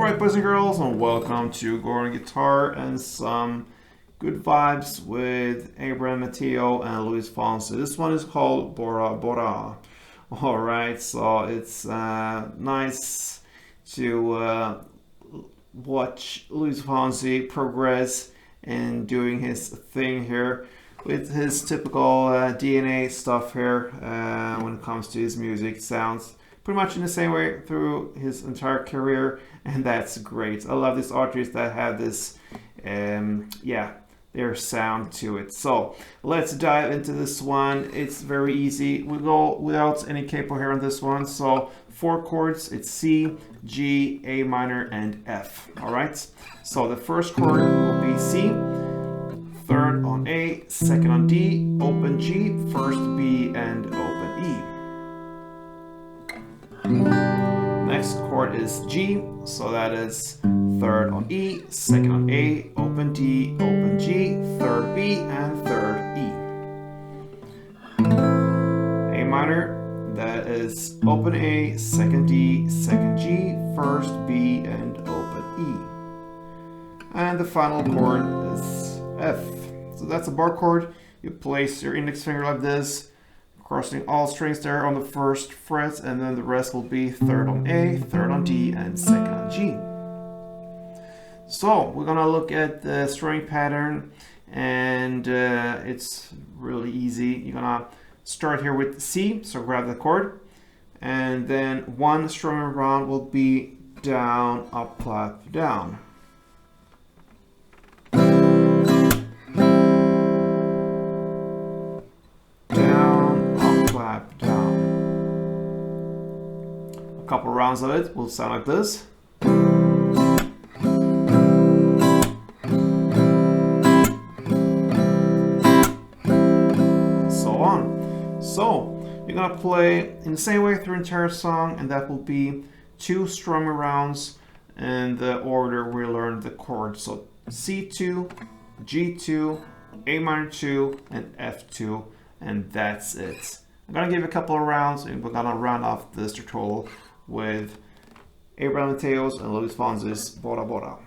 Alright, boys and girls, and welcome to Gordon Guitar and some good vibes with Abraham Mateo and Luis FONSI. This one is called Bora Bora. Alright, so it's nice to watch Luis FONSI progress in doing his thing here with his typical DNA stuff here when it comes to his music. Sounds pretty much in the same way through his entire career, and that's great. I love these artists that have this their sound to it. So let's dive into this one. It's very easy. We go without any capo here on this one. So 4 chords, it's C, G, A minor, and F. All right, so the first chord will be C, third on A, second on D, open G, first B, and open E. Next chord is G, so that is third on E, second on A, open D, open G, third B, and third E. A minor, that is open A, second D, second G, first B, and open E. And the final chord is F. So that's a bar chord. You place your index finger like this, crossing all strings there on the first fret, and then the rest will be third on A, third on D, and second on G. So we're gonna look at the string pattern, and it's really easy. You're gonna start here with C, so grab the chord, and then one strum around will be down, up, clap, down. Down. A couple rounds of it will sound like this. And so on. So you're gonna play in the same way through the entire song, and that will be 2 strumming rounds in the order we learned the chords. So C2, G2, A minor 2, and F2, and that's it. I'm gonna give a couple of rounds, and we're gonna round off this tutorial with Abraham Mateo's and Luis FONSI's Bora Bora.